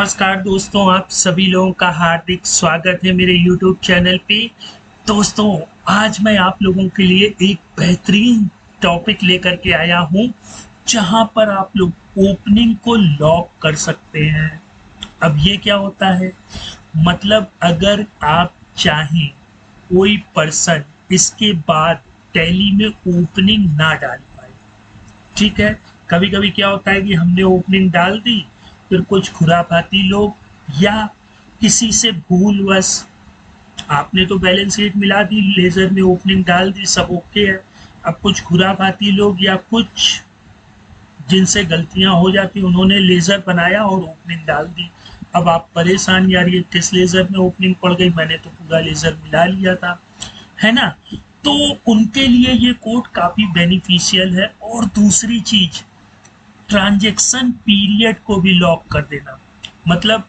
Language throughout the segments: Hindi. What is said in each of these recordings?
नमस्कार दोस्तों, आप सभी लोगों का हार्दिक स्वागत है मेरे YouTube चैनल पे। दोस्तों, आज मैं आप लोगों के लिए एक बेहतरीन टॉपिक लेकर के आया हूं, जहां पर आप लोग ओपनिंग को लॉक कर सकते हैं। अब ये क्या होता है, मतलब अगर आप चाहें कोई पर्सन इसके बाद टैली में ओपनिंग ना डाल पाए, ठीक है। कभी कभी क्या होता है कि हमने ओपनिंग डाल दी, फिर कुछ खुराफाती लोग या किसी से भूलवश आपने तो बैलेंस शीट मिला दी, लेजर में ओपनिंग डाल दी, सब ओके है। अब कुछ खुराफाती लोग या कुछ जिनसे गलतियां हो जाती, उन्होंने लेजर बनाया और ओपनिंग डाल दी। अब आप परेशान, यार ये किस लेजर में ओपनिंग पड़ गई, मैंने तो पूरा लेजर मिला लिया था, है ना। तो उनके लिए ये कोड काफी बेनिफिशियल है। और दूसरी चीज, ट्रांजैक्शन पीरियड को भी लॉक कर देना। मतलब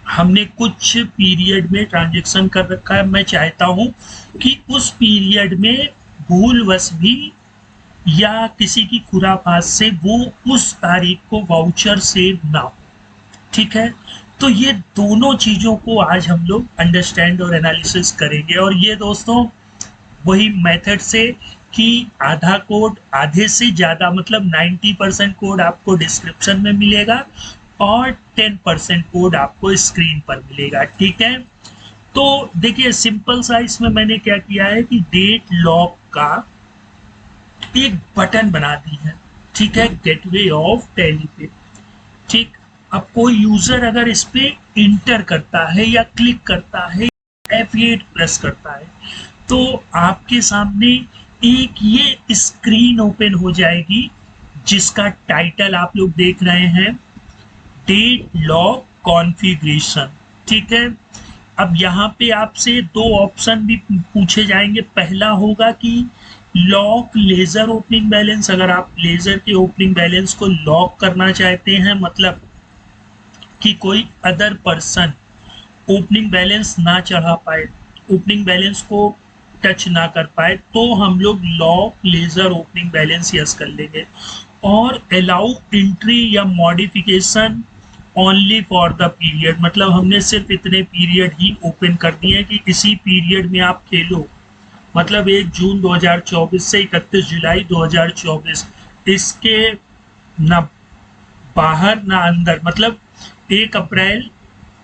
हमने कुछ पीरियड में ट्रांजैक्शन कर रखा है, मैं चाहता हूं कि उस पीरियड में भूलवश भी या किसी की खुराफात से वो उस तारीख को वाउचर सेव ना हो, ठीक है। तो ये दोनों चीजों को आज हम लोग अंडरस्टैंड और एनालिसिस करेंगे। और ये दोस्तों वही मेथड से कि आधा कोड, आधे से ज़्यादा मतलब 90% कोड आपको डिस्क्रिप्शन में मिलेगा और 10% कोड आपको स्क्रीन पर मिलेगा, ठीक है। तो देखिए, सिंपल सा इसमें मैंने क्या किया है कि डेट लॉक का एक बटन बना दी है, ठीक है, गेटवे ऑफ टैली पे, ठीक। अब कोई यूजर अगर इस पे इंटर करता है या क्लिक करता है, F8 प्रेस करता है, तो आपके सामने एक ये स्क्रीन ओपन हो जाएगी जिसका टाइटल आप लोग देख रहे हैं, डेट लॉक कॉन्फ़िगरेशन, ठीक है। अब यहाँ पे आपसे दो ऑप्शन भी पूछे जाएंगे। पहला होगा कि लॉक लेजर ओपनिंग बैलेंस। अगर आप लेजर के ओपनिंग बैलेंस को लॉक करना चाहते हैं, मतलब कि कोई अदर पर्सन ओपनिंग बैलेंस ना चढ़ा पाए, ओपनिंग बैलेंस को टच ना कर पाए, तो हम लोग lock ledger opening balance yes कर लेंगे। और अलाउ एंट्री या modification only for the period, मतलब हमने सिर्फ इतने पीरियड ही ओपन कर दिए हैं कि इसी पीरियड में आप खेलो। मतलब 1 जून 2024 से 31 जुलाई 2024, इसके ना बाहर ना अंदर, मतलब 1 अप्रैल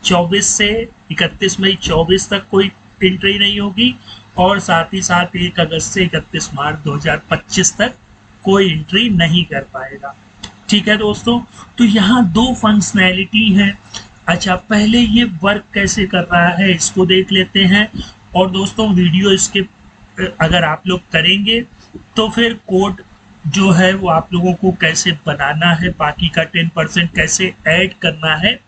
24 से 31 मई 24 तक कोई एंट्री नहीं होगी, और साथ ही साथ 1 अगस्त से 31 मार्च 2025 तक कोई एंट्री नहीं कर पाएगा, ठीक है दोस्तों। तो यहाँ दो फंक्शनैलिटी है। अच्छा, पहले ये वर्क कैसे कर रहा है इसको देख लेते हैं। और दोस्तों, वीडियो इसके अगर आप लोग करेंगे तो फिर कोड जो है वो आप लोगों को कैसे बनाना है, बाकी का 10% कैसे ऐड करना है,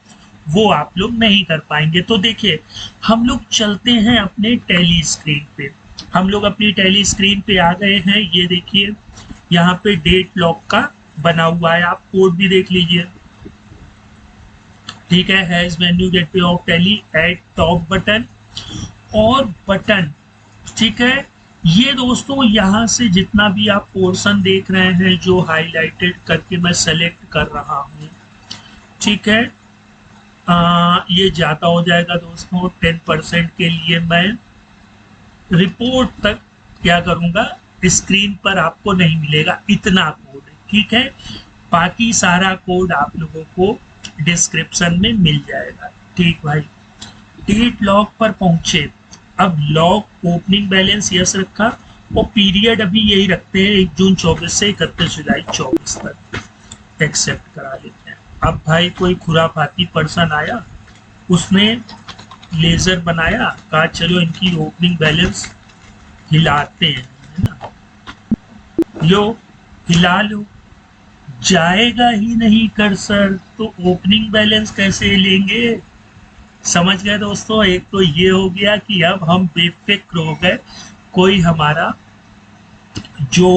वो आप लोग नहीं कर पाएंगे। तो देखिए, हम लोग चलते हैं अपने टैली स्क्रीन पे। हम लोग अपनी टैली स्क्रीन पे आ गए हैं। ये देखिए, यहाँ पे डेट लॉक का बना हुआ है, आप कोड भी देख लीजिए, ठीक है। Has menu gateway of tally, add top button और बटन, ठीक है। ये दोस्तों, यहाँ से जितना भी आप पोर्शन देख रहे हैं जो हाईलाइटेड करके मैं सेलेक्ट कर रहा हूँ, ठीक है। ये ज़्यादा हो जाएगा दोस्तों। 10% के लिए मैं रिपोर्ट तक क्या करूँगा, स्क्रीन पर आपको नहीं मिलेगा, इतना कोड, ठीक है। बाकी सारा कोड आप लोगों को डिस्क्रिप्शन में मिल जाएगा, ठीक भाई। डेट लॉक पर पहुंचे। अब लॉक ओपनिंग बैलेंस यस रखा और पीरियड अभी यही रखते हैं, 1 जून 24 से 31 जुलाई 24 तक, एक्सेप्ट करा लेते हैं। अब भाई कोई खुराफाती पर्सन आया, उसने लेजर बनाया, कहा चलो इनकी ओपनिंग बैलेंस हिलाते हैं, है ना। लो, हिला लो, जाएगा ही नहीं कर्सर, तो ओपनिंग बैलेंस कैसे लेंगे। समझ गए दोस्तों। एक तो ये हो गया कि अब हम बेफिक्र हो गए, कोई हमारा जो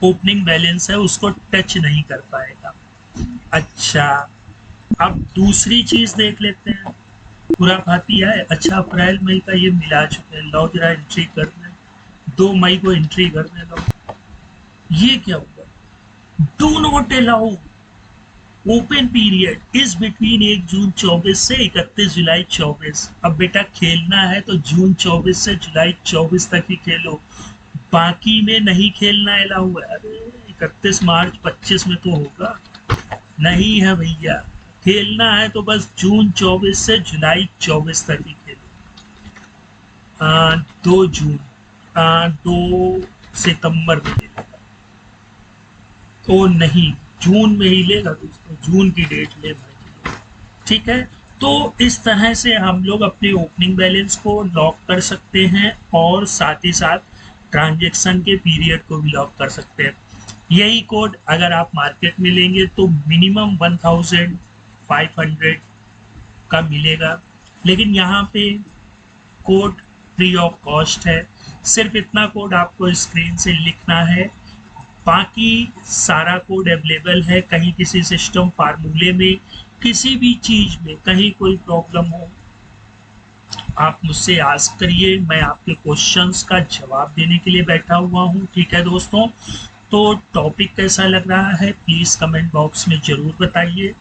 ओपनिंग बैलेंस है उसको टच नहीं कर पाएगा। अच्छा, अब दूसरी चीज देख लेते हैं। खुराफाती है, अच्छा अप्रैल मई का ये मिला चुके हैं, लो जरा एंट्री करने, 2 मई को एंट्री करने लो। ये क्या हुआ, do not allow, open period is between 1 जून 24 से 31 जुलाई 24। अब बेटा खेलना है तो जून 24 से जुलाई 24 तक ही खेलो, बाकी में नहीं खेलना अलाउ है। अरे 31 मार्च 25 में तो होगा नहीं है भैया, खेलना है तो बस जून 24 से जुलाई 24 तक ही खेलो। 2 जून 2 सितंबर में लेगा तो नहीं, जून में ही लेगा दोस्तों, जून की डेट ले भाई। ठीक है, तो इस तरह से हम लोग अपने ओपनिंग बैलेंस को लॉक कर सकते हैं और साथ ही साथ ट्रांजैक्शन के पीरियड को भी लॉक कर सकते हैं। यही कोड अगर आप मार्केट में लेंगे तो मिनिमम 1500 का मिलेगा, लेकिन यहाँ पे कोड फ्री ऑफ कॉस्ट है। सिर्फ इतना कोड आपको स्क्रीन से लिखना है, बाकी सारा कोड अवेलेबल है। कहीं किसी सिस्टम फार्मूले में, किसी भी चीज में कहीं कोई प्रॉब्लम हो आप मुझसे आस्क करिए, मैं आपके क्वेश्चंस का जवाब देने के लिए बैठा हुआ हूँ। ठीक है दोस्तों, तो टॉपिक कैसा लग रहा है प्लीज कमेंट बॉक्स में जरूर बताइए,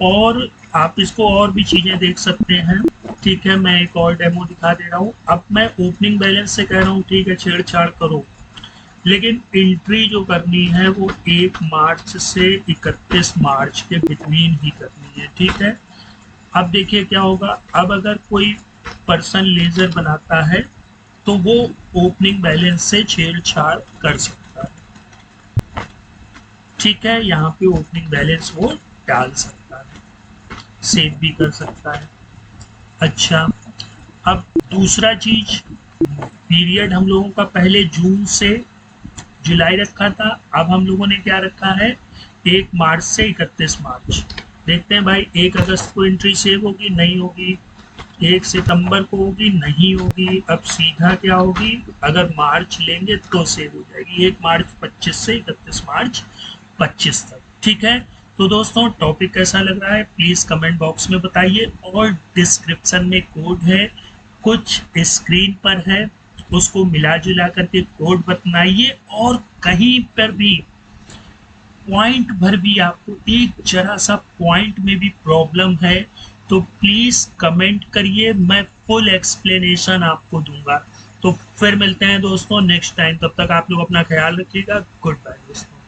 और आप इसको और भी चीजें देख सकते हैं। ठीक है, मैं एक और डेमो दिखा दे रहा हूँ। अब मैं ओपनिंग बैलेंस से कह रहा हूँ ठीक है छेड़छाड़ करो, लेकिन एंट्री जो करनी है वो 1 मार्च से 31 मार्च के बिटवीन ही करनी है। ठीक है, अब देखिए क्या होगा। अब अगर कोई पर्सन लेजर बनाता है तो वो ओपनिंग बैलेंस से छेड़छाड़ कर सकता है। ठीक है, यहाँ पे ओपनिंग बैलेंस वो डाल सकता है, सेव भी कर सकता है। अच्छा, अब दूसरा चीज, पीरियड हम लोगों का पहले जून से जुलाई रखा था, अब हम लोगों ने क्या रखा है 1 मार्च से 31 मार्च। देखते हैं भाई 1 अगस्त को एंट्री सेव होगी नहीं होगी, 1 सितंबर को होगी नहीं होगी। अब सीधा क्या होगी, अगर मार्च लेंगे तो सेव हो जाएगी 1 मार्च 25 से 31 मार्च 25 तक। ठीक है, तो दोस्तों टॉपिक कैसा लग रहा है प्लीज कमेंट बॉक्स में बताइए, और डिस्क्रिप्शन में कोड है, कुछ स्क्रीन पर है, उसको मिला जुला करके कोड बताइए। और कहीं पर भी पॉइंट भर भी आपको एक जरा सा पॉइंट में भी प्रॉब्लम है तो प्लीज कमेंट करिए, मैं फुल एक्सप्लेनेशन आपको दूंगा। तो फिर मिलते हैं दोस्तों नेक्स्ट टाइम, तब तक आप लोग अपना ख्याल रखिएगा। गुड बाय दोस्तों।